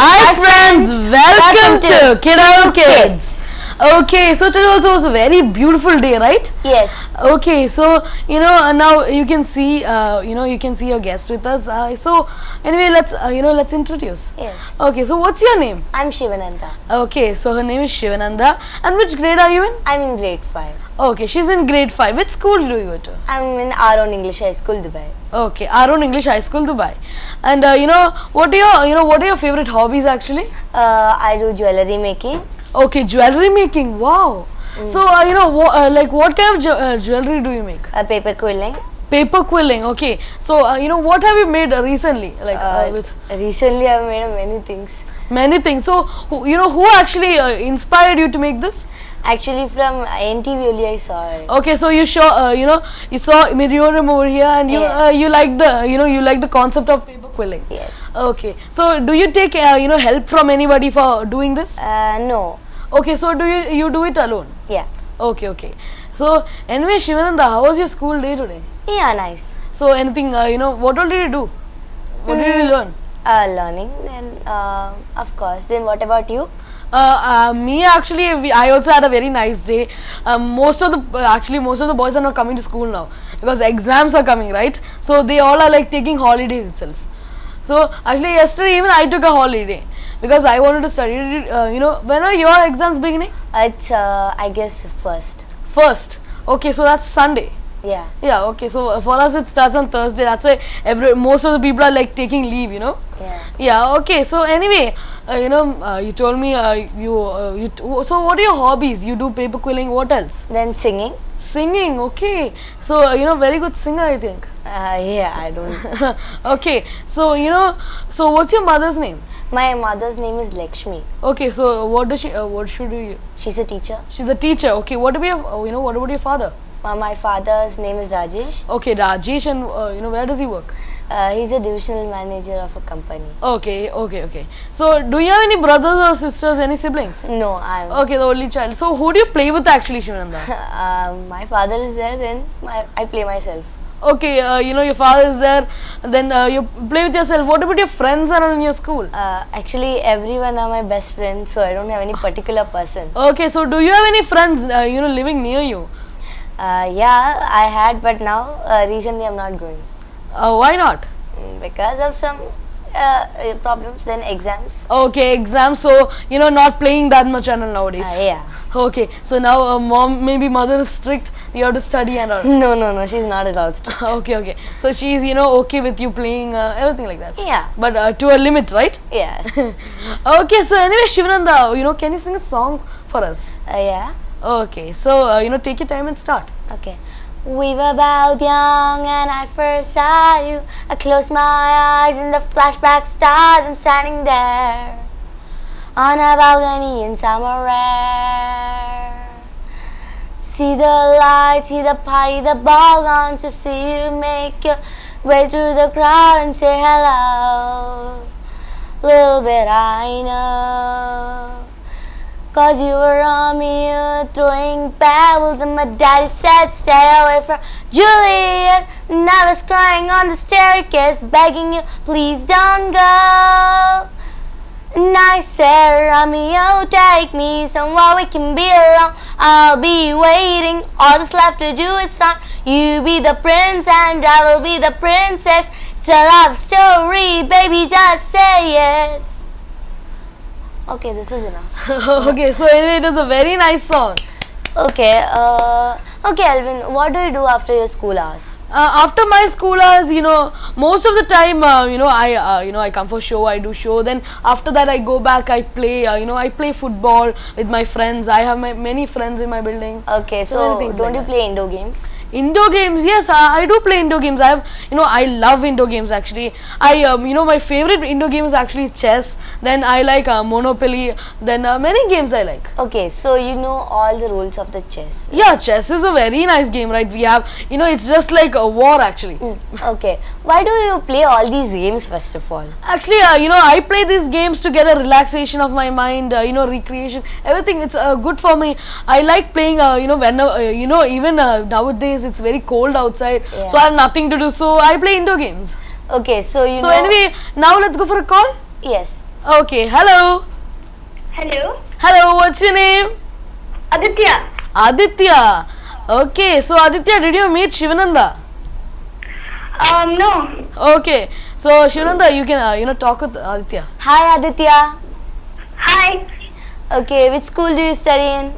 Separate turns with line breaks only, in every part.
Hi friends, welcome to Kiddo Kids. Okay, so today also was a very beautiful day, right?
Yes.
Okay, so now you can see you can see your guest with us. So anyway, let's introduce.
Yes.
Okay, so what's your name?
I'm Shivananda.
Okay, so her name is Shivananda. And which grade are you in?
I'm in grade 5.
Okay, she's in grade 5. Which school do you go to?
I'm in our own English High School, Dubai.
Okay, our own English High School, Dubai. And what are your favorite hobbies actually?
I do jewelry making.
Okay, jewelry making. Wow. So what kind of jewelry do you make?
Paper quilling.
Paper quilling. Okay. So what have you made recently? With
Recently I've made many things.
many things. So who actually inspired you to make this?
Actually from NTV only I saw it.
Okay, so you saw Miriam over here, and you like the concept of paper quilling.
Yes.
Okay, so do you take help from anybody for doing this?
No.
Okay, so do you do it alone?
Yeah.
Okay. So anyway, Shivananda, how was your school day today?
Yeah, nice.
So anything what all did you do? What did you learn?
Learning. Then of course. Then what about you?
Me actually, I also had a very nice day. Most of the boys are not coming to school now because exams are coming, right? So they all are like taking holidays itself. So actually yesterday even I took a holiday because I wanted to study. When are your exams beginning?
It's I guess first.
First. Okay, so that's Sunday.
Yeah.
Yeah. Okay. So for us it starts on Thursday. That's why most of the people are like taking leave.
Yeah.
Yeah. Okay. So anyway, you told me so what are your hobbies? You do paper quilling. What else?
Then singing.
Singing. Okay. So very good singer, I think.
Yeah, I don't.
Okay. So so what's your mother's name?
My mother's name is Lakshmi.
Okay. So what does she? What should do?
She's a teacher.
She's a teacher. Okay. What about what about your father?
My father's name is Rajesh.
Okay, Rajesh, and where does he work?
He's a divisional manager of a company.
Okay. So do you have any brothers or sisters, any siblings?
No, I'm.
Okay, the only child. So who do you play with actually, Shivananda?
My father is there, then I play myself.
Okay, your father is there, then you play with yourself. What about your friends around in your school?
Actually, everyone are my best friends, so I don't have any particular person.
Okay, so do you have any friends, living near you?
Yeah, I had, but now recently I'm not going.
Why not?
Because of some problems, then exams.
Okay, exams. So not playing that much channel nowadays.
Yeah.
Okay, so now mother is strict. You have to study and all.
No, she's not at all strict.
Okay. So she's okay with you playing everything like that.
Yeah.
But to a limit, right?
Yeah.
Okay, so anyway, Shivananda, can you sing a song for us?
Yeah.
Okay, so take your time and start.
Okay. We were both young and I first saw you. I closed my eyes and the flashback stars. I'm standing there on a balcony in summer air. See the lights, see the party, the ball gone to see you make your way through the crowd and say hello. Little bit I know. Cause you were on me, you were throwing pebbles, and my daddy said stay away from Juliet. And I was crying on the staircase, begging you, please don't go. And I said, Romeo, take me somewhere we can be alone. I'll be waiting, all that's left to do is run. You be the prince and I will be the princess. It's a love story, baby, just say yes. Okay, this is enough.
Okay, so anyway, it was a very nice song.
Okay, okay, Alvin, what do you do after your school hours?
After my school hours, most of the time, I come for show, I do show. Then after that, I go back, I play, I play football with my friends. I have many friends in my building.
Okay, so don't you play indoor games?
Indoor games, yes, I do play indoor games. I love indoor games actually. My favorite indoor game is actually chess. Then I like Monopoly. Then many games I like.
Okay, so you know all the rules of the chess.
Yeah, chess is a very nice game, right? We have, it's just like a war actually.
Okay, why do you play all these games first of all?
Actually, I play these games to get a relaxation of my mind, recreation, everything. It's good for me. I like playing, whenever, even nowadays it's very cold outside,
Yeah.
so I have nothing to do, so I play indoor games.
Okay, so
So anyway, now let's go for a call.
Yes.
Okay, hello.
Hello.
Hello, what's your name?
Aditya.
Aditya. Okay, so Aditya, did you meet Shivananda?
No.
Okay, so Shivananda, you can talk with Aditya.
Hi Aditya.
Hi.
Okay, which school do you study in?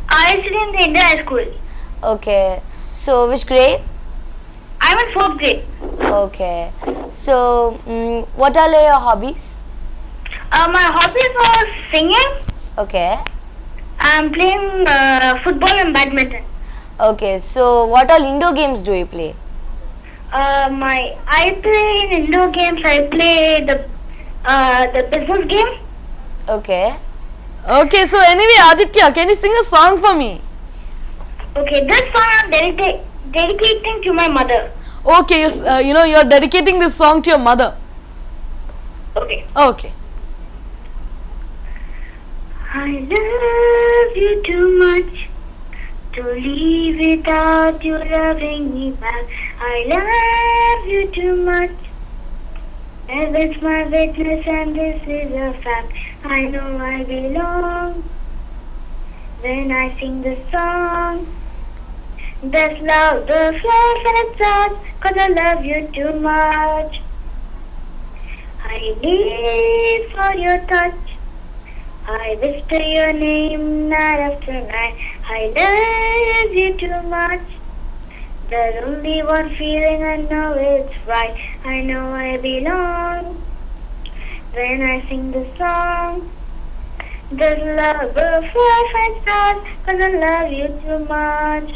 I study in the Indian high school.
Okay, so which grade?
I'm in 4th grade.
Okay, so what are your hobbies?
My hobbies are singing.
Okay.
I'm playing football and badminton.
Okay, so what all indoor games do you play?
I play in indoor games. I play the business game.
Okay.
Okay, so anyway, Aditya, can you sing a song for me?
Okay, this song I'm dedicating to my mother.
Okay, you're dedicating this song to your mother.
Okay.
Okay.
I love you too much to leave without you loving me back. I love you too much. Heaven's my witness and this is a fact. I know I belong when I sing the song. There's love, the flows and it's us, 'cause I love you too much. I live for your touch. I whisper your name night after night. I love you too much. There's only one feeling, I know it's right. I know I belong when I sing the song. There's love, butterflies and stars, 'cause I love you too much.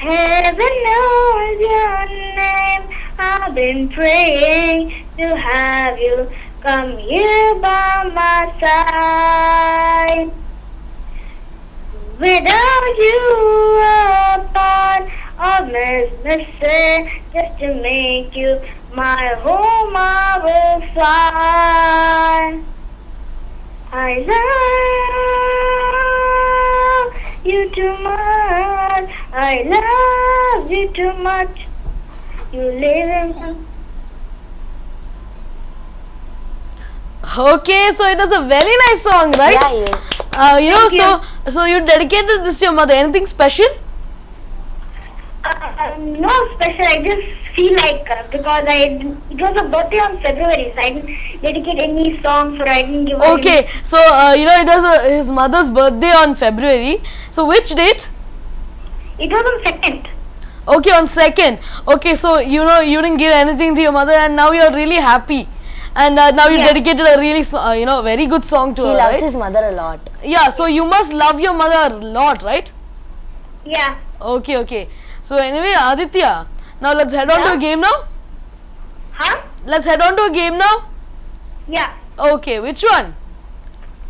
Heaven knows your name. I've been praying to have you come here by my side. Without you apart, I'll missing just to make you my home. I will fly. I love you too much. I love you too much. You live in.
Okay, so it was a very nice song, right?
Yeah, yeah.
Thank you.
So you dedicated this to your mother. Anything special?
No special. I just feel like because it was a birthday on February, so I didn't dedicate any songs or I didn't give her
Okay, so it was his mother's birthday on February. So which date?
It was on 2nd.
Okay, on 2nd. Okay, so you didn't give anything to your mother, and now you're really happy. And now you
Yeah.
dedicated a really very good song to
He
her,
loves
right?
his mother a lot.
Yeah, so you must love your mother a lot, right?
Yeah.
Okay. So anyway, Aditya, now let's head on to a
Yeah.
game now.
Huh?
Let's head on to a game now.
Yeah.
Okay, which one?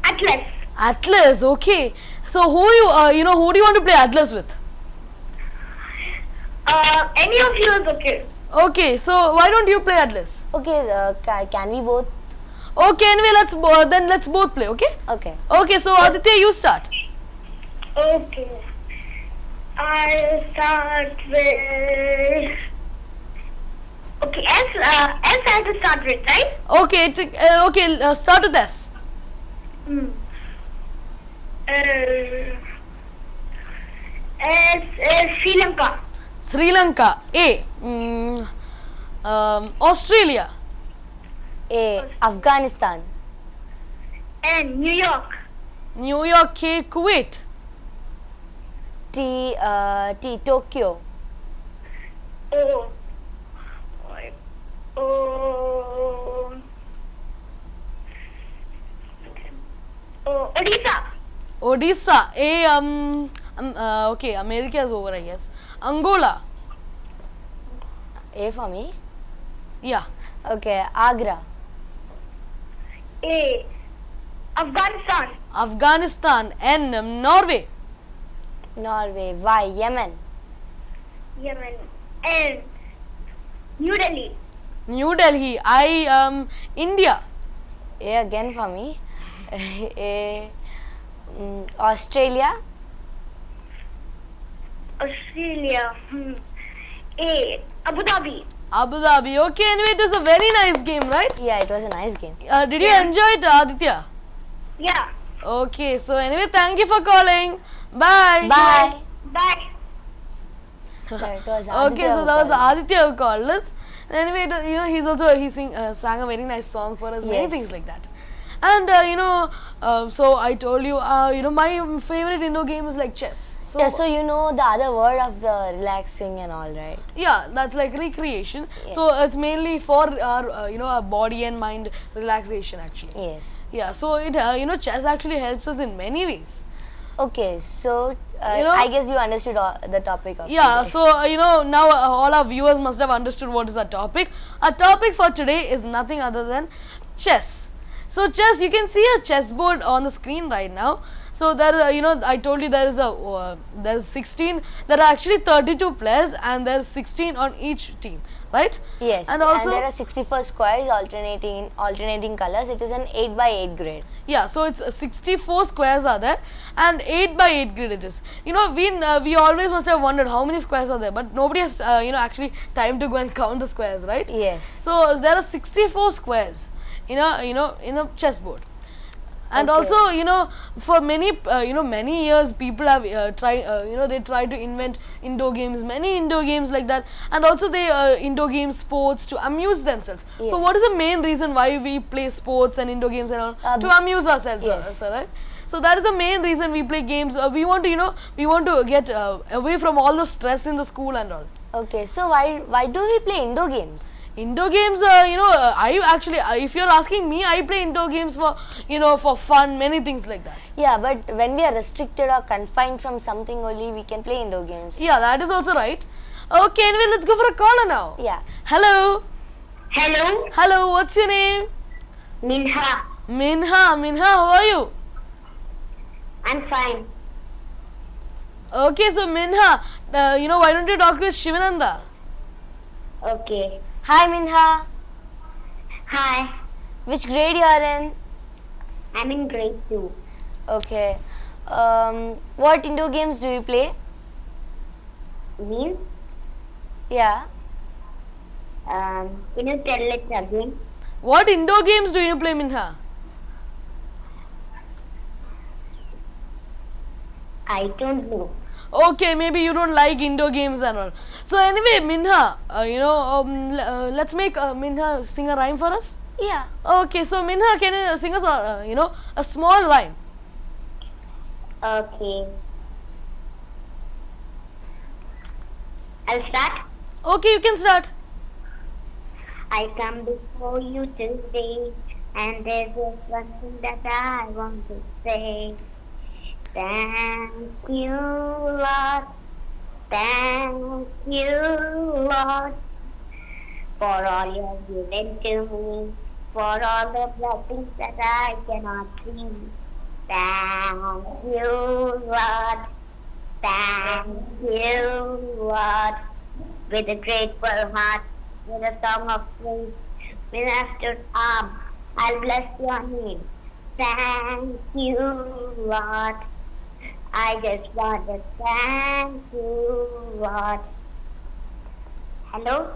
Atlas.
Atlas. Okay. So who do you want to play Atlas with?
Any of you is okay.
Okay, so why don't you play Atlas?
Okay, can we both?
Okay, anyway, let's both play. Okay.
Okay.
Okay, so Aditya, you start.
Okay. I'll start with. Okay, S I have to start with, right?
Okay, start with S.
Hmm. S Sri Lanka.
Sri Lanka. A. Australia.
A. Afghanistan.
N New York.
New York. K. Kuwait.
T. Tokyo.
O. O. Odisha.
Odisha. A. Okay, America is over, I guess. Angola.
A for me.
Yeah.
Okay, Agra.
A. Afghanistan.
Afghanistan. N. Norway.
Norway. Y. Yemen.
Yemen. N. New Delhi.
New Delhi. I. India.
A again for me. A. Australia.
Australia. A. Abu Dhabi.
Abu Dhabi. Okay, anyway, it was a very nice game, right?
Yeah, it was a nice game.
Did you enjoy it, Aditya?
Yeah.
Okay, so anyway, thank you for calling. Bye.
Bye.
Bye.
It was
Okay, so
Aditya
that was
who called us.
Aditya who called us. Anyway, he's also sang a very nice song for us, many
Yes.
things like that. And so I told you, my favorite indoor game is like chess. So
Yeah, so you know the other word of the relaxing and all, right?
yeah, that's like recreation.
Yes.
So it's mainly for our our body and mind relaxation actually.
Yes.
Yeah, so it chess actually helps us in many ways.
Okay, so
You know-
I guess you understood the topic of
Yeah,
today.
so now all our viewers must have understood what is our topic. Our topic for today is nothing other than chess. So chess, you can see a chessboard on the screen right now. So there, I told you there's 16. There are actually 32 players, and there's 16 on each team, right?
Yes,
and also
there are 64 squares alternating colors. It is an 8 by 8 grid.
yeah, so it's 64 squares are there, and 8 by 8 grid it is. We always must have wondered how many squares are there, but nobody has actually time to go and count the squares, right?
Yes.
So there are 64 squares in a chessboard. And
Okay.
also, for many years people have they try to invent indoor games, many indoor games like that, and also they indoor game sports to amuse themselves. So
Yes.
what is the main reason why we play sports and indoor games and all? To amuse ourselves,
yes.
right? So that is the main reason we play games. We want to get away from all the stress in the school and all.
Okay, so why do we play indoor games?
Indoor games, I actually, if you're asking me, I play indoor games for fun, many things like that.
Yeah, but when we are restricted or confined from something only, we can play indoor games.
Yeah, that is also right. Okay, anyway, let's go for a caller now.
Yeah.
Hello.
Hello,
Hello, what's your name?
Minha.
Minha, how are you?
I'm fine.
Okay, so Minha, why don't you talk to Shivananda?
Okay.
Hi Minha,
Hi,
which grade you are in?
I'm in grade 2.
Okay. What indoor games do you play?
Means,
Yeah.
can you tell it again?
What indoor games do you play, Minha?
I don't know.
Okay, maybe you don't like indoor games and all. So anyway, Minha, let's make Minha sing a rhyme for us.
Yeah.
Okay, so Minha, can you sing us a small rhyme?
Okay. I'll start.
Okay, you can start.
I come before you today, and there's just one thing that I want to say. Thank you, Lord. Thank you, Lord, for all you've given to me, for all the blessings that I cannot see. Thank you, Lord. Thank you, Lord. With a grateful heart, with a song of praise, with an outstretched arm, I'll bless your name. Thank you, Lord. I just want to thank you, Lord. Hello?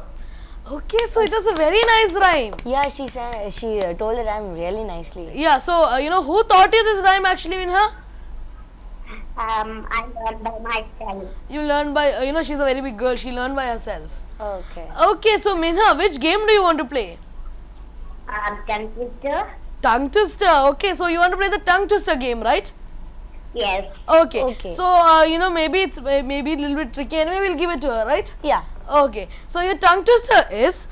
Okay, so it was a very nice rhyme.
Yeah, she told the rhyme really nicely.
Yeah, so who taught you this rhyme actually, Minha?
I learned by myself.
You learned by she's a very big girl. She learned by herself.
Okay.
Okay, so Minha, which game do you want to play?
Tongue twister?
Tongue twister. Okay, so you want to play the tongue twister game, right?
Yes.
Okay.
Okay.
So maybe it's maybe a little bit tricky. Anyway, we'll give it to her, right?
Yeah.
Okay. So your tongue twister is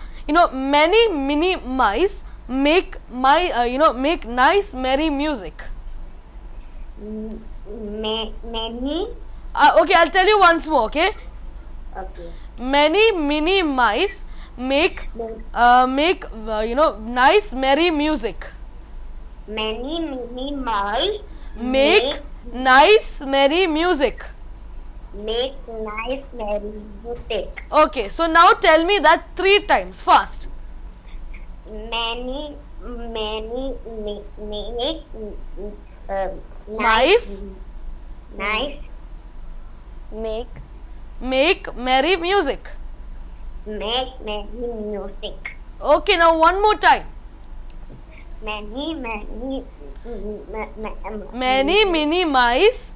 many mini mice make make nice merry music.
Many?
Okay, I'll tell you once more. Okay.
Okay.
Many mini mice make nice merry music.
Many mini mice
Make nice merry music.
make nice merry music.
Okay, so now tell me that 3 times fast.
Many make
Nice.
nice
Make
Make merry music.
make many music.
Okay, now one more time.
Many
Many mini mice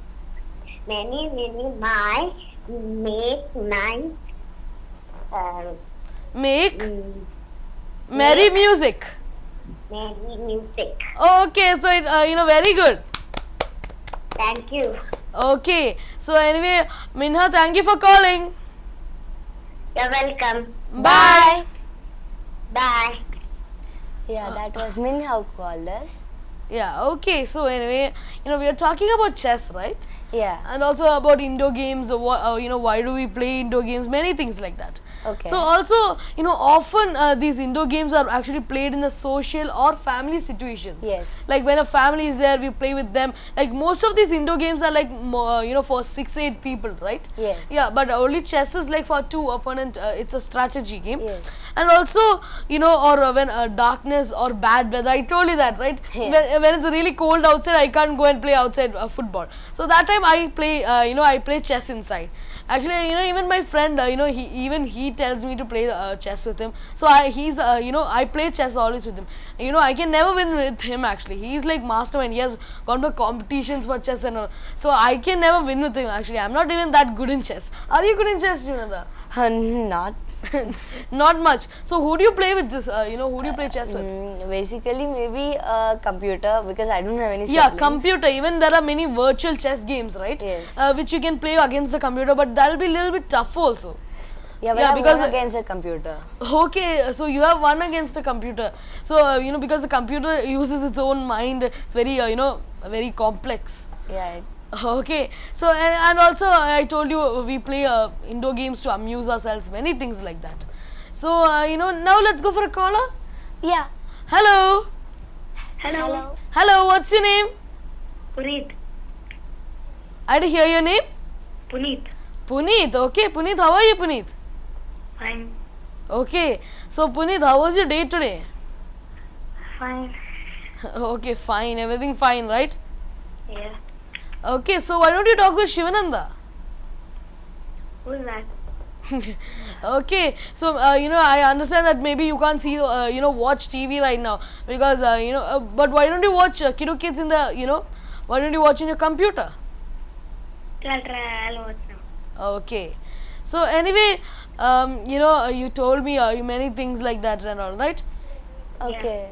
mice make nice
make
mm,
merry music.
many music.
Okay, so it, very good.
Thank you.
Okay, so anyway, Minha, thank you for calling.
You're welcome.
Bye.
Bye.
Yeah, that was Minha who called us.
Yeah, okay, so anyway, we are talking about chess, right?
Yeah.
And also about indoor games, why do we play indoor games, many things like that.
Okay.
So also, often these indoor games are actually played in the social or family situations.
Yes.
Like when a family is there, we play with them. Like most of these indoor games are like, for 6-8 people, right?
Yes.
Yeah, but only chess is like for 2 opponent. It's a strategy game.
Yes.
And also, or when darkness or bad weather, I told you that, right?
Yes.
When it's really cold outside, I can't go and play outside football. So that time I play, I play chess inside. Actually, even my friend, he tells me to play chess with him. So I play chess always with him. I can never win with him actually. He's like mastermind. He has gone to competitions for chess and all. So I can never win with him actually. I'm not even that good in chess. Are you good in chess, Junanda?
Not.
Not much. So who do you play with this? Who do you play chess with?
Basically, maybe a computer because I don't have any
Yeah,
siblings.
computer. Even there are many virtual chess games, right?
Yes.
Which you can play against the computer, but that'll be a little bit tough also.
Yeah, but
Yeah,
I
because-
won against a computer.
Okay, so you have won against the computer. So because the computer uses its own mind, it's very very complex.
Yeah.
Okay, so and also I told you we play indoor games to amuse ourselves, many things like that. So now let's go for a caller.
Yeah.
Hello,
Hello.
hello. What's your name?
Puneet.
I didn't hear your name.
Puneet.
Puneet. Okay, Puneet. How are you, Puneet?
Fine.
Okay, so Puneet, how was your day today?
Fine.
Okay, fine. Everything fine, right?
Yeah.
Okay, so why don't you talk with Shivananda?
Who's that?
Okay, so I understand that maybe you can't see watch TV right now because but why don't you watch Kiddo Kids in the why don't you watch in your computer?
I'll try. I'll watch now.
Okay, so anyway, you told me many things like that and all, right?
Okay.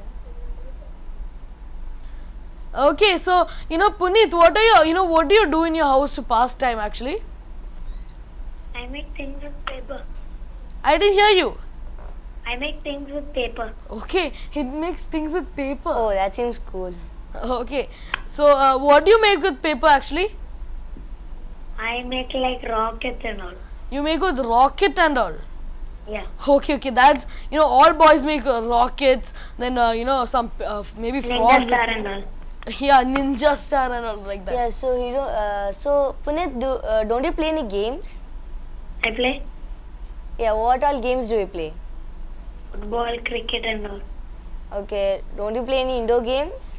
Okay, so Puneet, what are what do you do in your house to pass time actually?
I make things with paper.
I didn't hear you.
I make things with paper.
Okay, he makes things with paper.
Oh, that seems cool.
Okay, so what do you make with paper actually?
I make like rockets and all.
You make with rocket and all.
Yeah.
Okay, that's all boys make rockets. Then some maybe frogs.
Ninja star and all.
Yeah, ninja star and all like that.
Yeah. So you don't. So Puneet, don't you play any games?
I play
Yeah. What all games do you play?
football, cricket and all.
Okay. Don't you play any indoor games?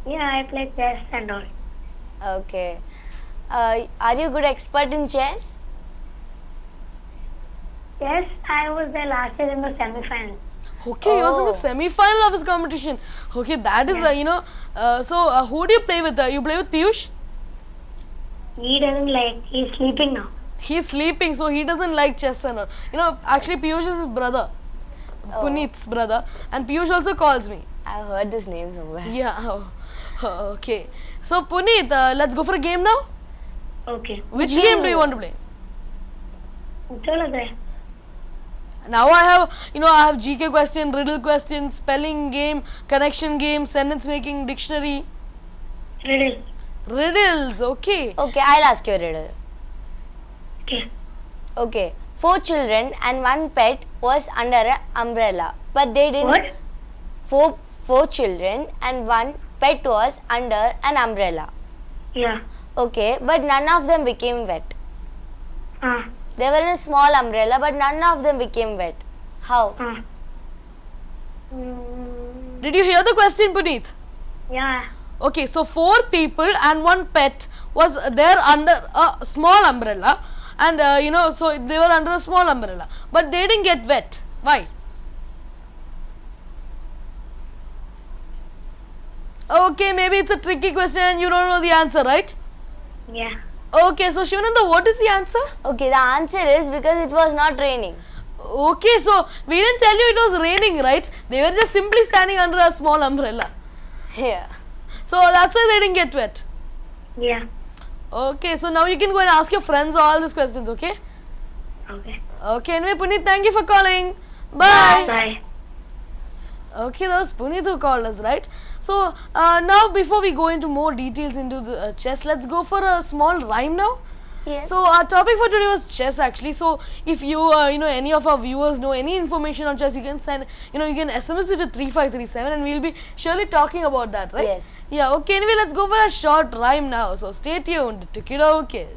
Yeah, I play chess and all.
Okay. Are you a good expert in chess?
Yes, I was there last year in the semi-final.
Okay, he was in the
Oh.
semi-final of his competition. Okay, that is who do you play with? You play with Piyush?
He doesn't like. He's sleeping now.
He's sleeping, so he doesn't like chess and all. Actually Piyush is his brother, Puneet's brother, and Piyush also calls me.
I've heard this name somewhere.
Yeah. Okay. So Puneet, let's go for a game now.
Okay.
Which
game
game
do
do you
you
want to play?
चलो दे.
Now I have GK question, riddle question, spelling game, connection game, sentence making, dictionary,
Riddle.
riddles. Okay.
Okay, I'll ask you a riddle.
Okay.
Okay. 4 children and 1 pet was under an umbrella, but they didn't.
What?
Four children and 1 pet was under an umbrella.
Yeah.
Okay, but none of them became wet.
Ah.
They were in a small umbrella, but none of them became wet. How?
Ah.
Did you hear the question, Puneet?
Yeah.
Okay, so 4 people and 1 pet was there under a small umbrella, and so they were under a small umbrella, but they didn't get wet. Why? Okay, maybe it's a tricky question and you don't know the answer, right?
Yeah.
Okay, so Shivananda, what is the answer?
Okay, the answer is because it was not raining.
Okay, so we didn't tell you it was raining, right? They were just simply standing under a small umbrella.
Yeah.
So that's why they didn't get wet.
Yeah.
Okay, so now you can go and ask your friends all these questions, okay?
Okay.
Okay, anyway, Puneet, thank you for calling. Bye.
Bye.
Okay, that was Puneet who called us, right? So now before we go into more details into the chess, let's go for a small rhyme now.
Yes.
So our topic for today was chess actually. So if you any of our viewers know any information on chess, you can send you can SMS it to 3537 and we'll be surely talking about that, right?
Yes.
Yeah. Okay. Anyway, let's go for a short rhyme now. So stay tuned. Tokidoke.